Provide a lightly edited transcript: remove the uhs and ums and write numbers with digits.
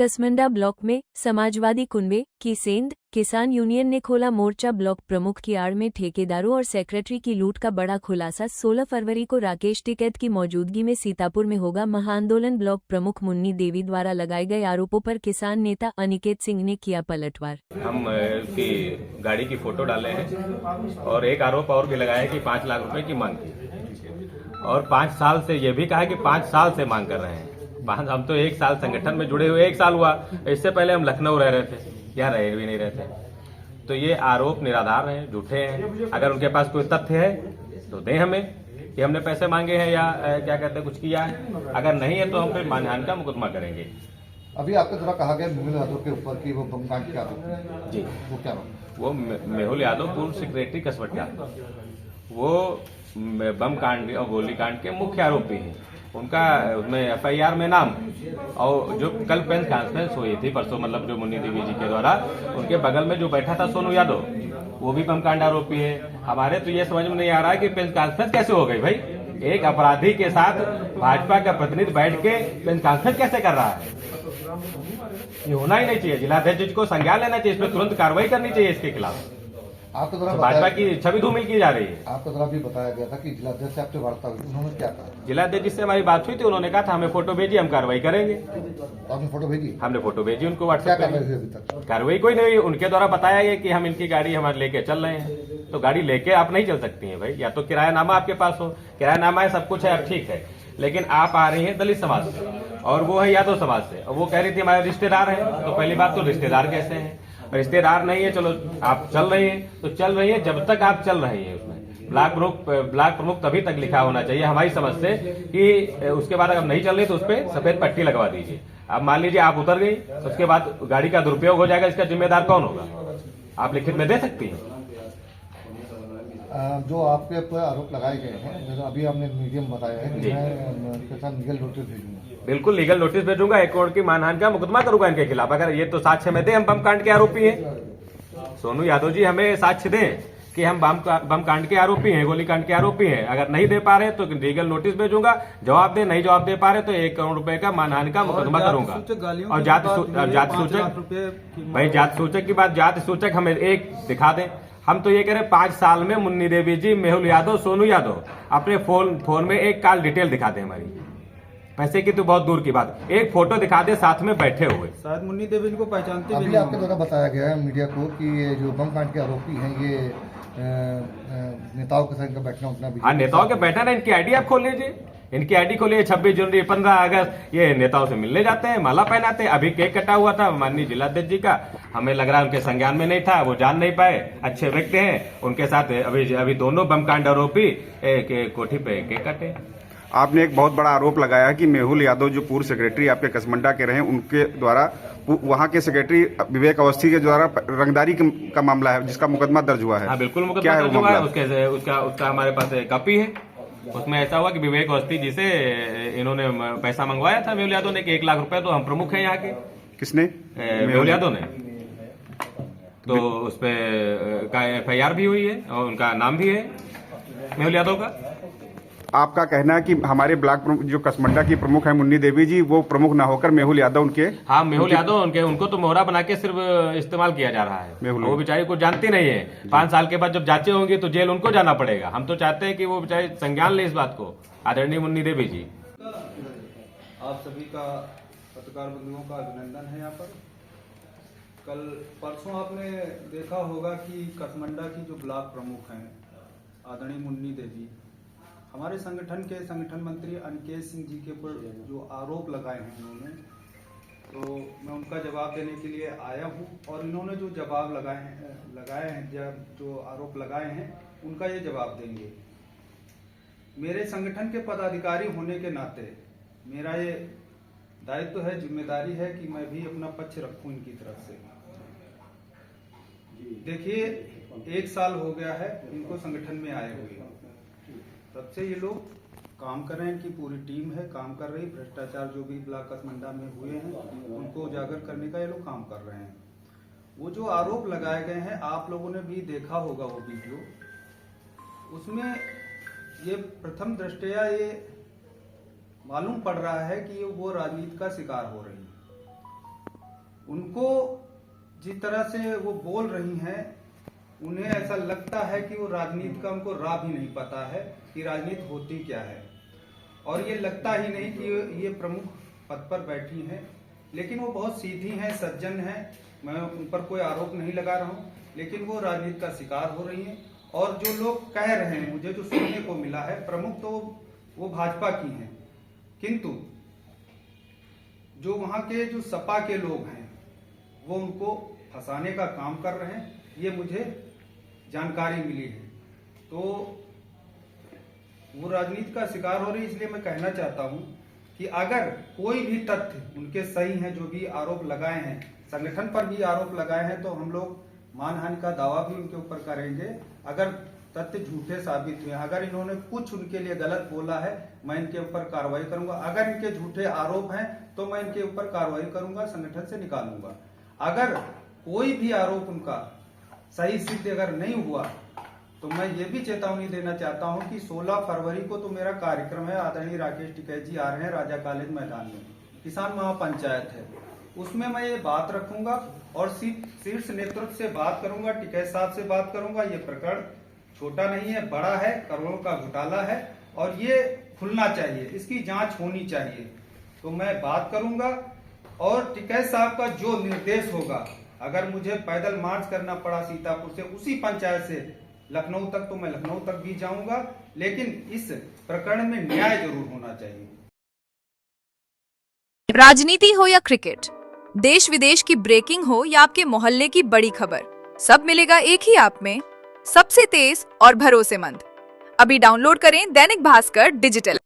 Kasmanda block में समाजवादी कुनबे की सेंध किसान यूनियन ने खोला मोर्चा। ब्लॉक प्रमुख की आड़ में ठेकेदारों और सेक्रेटरी की लूट का बड़ा खुलासा। 16 फरवरी को राकेश टिकैत की मौजूदगी में सीतापुर में होगा महाआंदोलन। ब्लॉक प्रमुख मुन्नी देवी द्वारा लगाए गए आरोपों पर किसान नेता अनिकेत सिंह ने किया पलटवार। हम उसकी गाड़ी की फोटो डाले हैं और एक आरोप और भी लगाया है कि 5 लाख रुपए की मांग की और 5 साल से ये भी कहा कि 5 साल से मांग कर रहे हैं। हम तो 1 साल संगठन में जुड़े हुए 1 साल हुआ, इससे पहले हम लखनऊ रह रहे थे, यहाँ रहे भी नहीं रहते। तो ये आरोप निराधार हैं, झूठे हैं। अगर उनके पास कोई तथ्य है तो दें हमें कि हमने पैसे मांगे हैं या क्या कहते हैं कुछ किया है। अगर नहीं है तो हम फिर मानहानि का मुकदमा करेंगे। अभी आपके द्वारा कहा गया मेहुल यादव के ऊपर कि वो बमकांड के आरोपी जी, वो क्या वो मेहुल यादव पूर्व सेक्रेटरी कसवटिया, वो बम कांड और गोली कांड के मुख्य आरोपी हैं। उनका उसमें FIR में नाम और जो कल प्रेस कॉन्फ्रेंस हुई थी परसों, मतलब जो मुन्नी देवी जी के द्वारा, उनके बगल में जो बैठा था सोनू यादव, वो भी बम कांड आरोपी है। हमारे तो ये समझ में नहीं आ रहा है कि प्रेस कॉन्फ्रेंस कैसे हो गई भाई। एक अपराधी के साथ भाजपा का प्रतिनिधि बैठ के प्रेस कॉन्फ्रेंस कैसे कर रहा है? ये होना ही नहीं चाहिए। जिलाध्यक्ष को संज्ञान लेना चाहिए, इस पर तुरंत कार्रवाई करनी चाहिए इसके खिलाफ। आपको जरा भाजपा की छवि धूमिल की जा रही है। आपको जरा भी बताया गया था कि जिलाध्यक्ष से आपसे वार्ता हुई, उन्होंने क्या कहा? जिलाध्यक्ष जिससे हमारी बात हुई थी, उन्होंने कहा था हमें फोटो भेजिए, हम कार्रवाई करेंगे। आपने फोटो भेजी? हमने फोटो भेजी उनको क्या व्हाट्सएप कार्रवाई हुई अभी तक? कार्रवाई कोई नहीं हुई। उनके द्वारा बताया गया कि हम इनकी गाड़ी हमारे लेके चल रहे हैं। तो गाड़ी लेके आप नहीं चल सकती हैं भाई, या तो किरायानामा आपके पास हो, किरायानामा है, सब कुछ है, अब ठीक है। लेकिन आप आ रही हैं दलित समाज से और वो है यादव समाज से, और वो कह रही थी हमारे रिश्तेदार हैं। तो पहली बात तो रिश्तेदार कैसे हैं? रिश्तेदार नहीं है, चलो आप चल रही हैं तो चल रही है जब तक आप चल रही हैं। उसमें ब्लॉक प्रमुख तभी तक लिखा होना चाहिए हमारी समझ से कि उसके बाद अगर नहीं चल रही तो उस पर सफेद पट्टी लगवा दीजिए। अब मान लीजिए आप उतर गई, उसके बाद गाड़ी का दुरुपयोग हो जाएगा, इसका जिम्मेदार कौन होगा? आप लिखित में दे सकती हैं। जो आपके ऊपर आरोप लगाए गए हैं, जैसे अभी आपने मीडियम बताया है कि मैं उनके साथ लीगल नोटिस भेजूंगा। बिल्कुल लीगल नोटिस भेजूंगा, 1 करोड़ की मानहानि का मुकदमा करूंगा इनके खिलाफ। अगर ये तो साक्ष्य में दें हम बम कांड के आरोपी हैं। सोनू यादव जी हमें साक्ष्य दें कि हम बम कांड के आरोपी हैं, गोली कांड के आरोपी हैं। अगर नहीं दे पा रहे तो लीगल नोटिस भेजूंगा, जवाब दे, नहीं जवाब दे पा रहे तो 1 करोड़ रुपए का मानहानि का मुकदमा करूंगा। और जाति सूचक भाई, जाति सूचक की बात, जाति सूचक हमें एक दिखा दें। हम तो ये कह रहे 5 साल में मुन्नी देवी जी, मेहुल यादव, सोनू यादव अपने फोन में एक कॉल डिटेल दिखा दे हमारी। पैसे की तो बहुत दूर की बात, एक फोटो दिखा दे साथ में बैठे हुए। शायद मुन्नी देवी इनको पहचानते अभी आपके द्वारा बताया गया है मीडिया को कि ये जो बम कांड के आरोपी हैं ये नेताओं के साथ इनका बैठना उठना भी। हाँ, नेताओं के बैठना ना, इनकी आईडी आप खोल लीजिए, इनकी आईडी खोलिए। 26 जनवरी, 15 अगस्त ये नेताओं से मिलने जाते हैं, माला पहनाते हैं। अभी केक कटा हुआ था माननीय जिलाध्यक्ष जी का, हमें लग रहा है उनके संज्ञान में नहीं था, वो जान नहीं पाए। अच्छे व्यक्ति हैं, उनके साथ अभी दोनों बम कांड आरोपी कोठी पे केक कटे। आपने एक बहुत बड़ा आरोप लगाया कि मेहुल यादव जो पूर्व सेक्रेटरी आपके कसमंडा के रहे, उनके द्वारा वहां के सेक्रेटरी विवेक अवस्थी के द्वारा रंगदारी का मामला है जिसका मुकदमा दर्ज हुआ है। हाँ बिल्कुल, मुकदमा दर्ज हुआ है। उसका हमारे पास कॉपी है। उसमें ऐसा हुआ कि विवेक अवस्थी जी से इन्होंने पैसा मंगवाया था मेहुल यादव ने कि 1 लाख रुपए। तो हम प्रमुख हैं यहाँ के। किसने? मेहुल यादव ने। तो उस पर FIR भी हुई है और उनका नाम भी है मेहुल यादव का। आपका कहना है कि हमारे ब्लॉक जो कसमंडा की प्रमुख है मुन्नी देवी जी, वो प्रमुख ना होकर मेहुल यादव उनके। हाँ, मेहुल यादव उनको तो मोहरा बना के सिर्फ इस्तेमाल किया जा रहा है। वो बेचारी को जानती नहीं है। 5 साल के बाद जब जांचें होंगी तो जेल उनको जाना पड़ेगा। हम तो चाहते हैं कि वो बेचारी संज्ञान ले इस बात को। आदरणीय मुन्नी देवी जी, आप सभी का पत्रकार बंधुओं का अभिनंदन है। यहाँ पर कल परसों आपने देखा होगा कि कसमंडा की जो ब्लॉक प्रमुख हैं आदरणीय मुन्नी देवी, हमारे संगठन के संगठन मंत्री अनिकेत सिंह जी के ऊपर जो आरोप लगाए हैं उन्होंने, तो मैं उनका जवाब देने के लिए आया हूं। और इन्होंने जो जवाब लगाए हैं जो आरोप लगाए हैं उनका ये जवाब देंगे। मेरे संगठन के पदाधिकारी होने के नाते मेरा ये दायित्व है, जिम्मेदारी है कि मैं भी अपना पक्ष रखूं इनकी तरफ से। देखिए, 1 साल हो गया है इनको संगठन में आए हुए, तब से ये लोग काम कर रहे हैं। इनकी पूरी टीम है, काम कर रही। भ्रष्टाचार जो भी ब्लॉक कसमंडा में हुए हैं उनको उजागर करने का ये लोग काम कर रहे हैं। वो जो आरोप लगाए गए हैं, आप लोगों ने भी देखा होगा वो वीडियो, उसमें ये प्रथम दृष्टया ये मालूम पड़ रहा है कि वो राजनीति का शिकार हो रही है। उनको जिस तरह से वो बोल रही हैं, उन्हें ऐसा लगता है कि वो राजनीति का उनको राह भी नहीं पता है कि राजनीति होती क्या है, और ये लगता ही नहीं कि ये प्रमुख पद पर बैठी हैं। लेकिन वो बहुत सीधी हैं, सज्जन हैं, मैं उन पर कोई आरोप नहीं लगा रहा हूँ, लेकिन वो राजनीति का शिकार हो रही हैं। और जो लोग कह रहे हैं, मुझे जो सुनने को मिला है, प्रमुख तो वो भाजपा की हैं, किंतु जो वहां के जो सपा के लोग हैं वो उनको फंसाने का काम कर रहे हैं, ये मुझे जानकारी मिली है। तो वो राजनीति का शिकार हो रही है। इसलिए मैं कहना चाहता हूं कि अगर कोई भी तथ्य उनके सही हैं, जो भी आरोप लगाए हैं, संगठन पर भी आरोप लगाए हैं, तो हम लोग मानहानि का दावा भी उनके ऊपर करेंगे। अगर तथ्य झूठे साबित हुए, अगर इन्होंने कुछ उनके लिए गलत बोला है, मैं इनके ऊपर कार्रवाई करूंगा। अगर इनके झूठे आरोप हैं तो मैं इनके ऊपर कार्रवाई करूंगा, संगठन से निकालूंगा। अगर कोई भी आरोप उनका सही सिद्ध अगर नहीं हुआ तो मैं ये भी चेतावनी देना चाहता हूं कि 16 फरवरी को तो मेरा कार्यक्रम है, आदरणीय राकेश टिकैत जी आ रहे हैं राजा कॉलेज मैदान में, किसान महापंचायत है, उसमें मैं ये बात रखूंगा और शीर्ष नेतृत्व से बात करूंगा, टिकैत साहब से बात करूंगा। ये प्रकरण छोटा नहीं है, बड़ा है, करोड़ों का घोटाला है और ये खुलना चाहिए, इसकी जांच होनी चाहिए। तो मैं बात करूंगा और टिकैत साहब का जो निर्देश होगा, अगर मुझे पैदल मार्च करना पड़ा सीतापुर से उसी पंचायत से लखनऊ तक, तो मैं लखनऊ तक भी जाऊंगा, लेकिन इस प्रकरण में न्याय जरूर होना चाहिए। राजनीति हो या क्रिकेट, देश विदेश की ब्रेकिंग हो या आपके मोहल्ले की बड़ी खबर, सब मिलेगा एक ही ऐप में, सबसे तेज और भरोसेमंद। अभी डाउनलोड करें दैनिक भास्कर डिजिटल।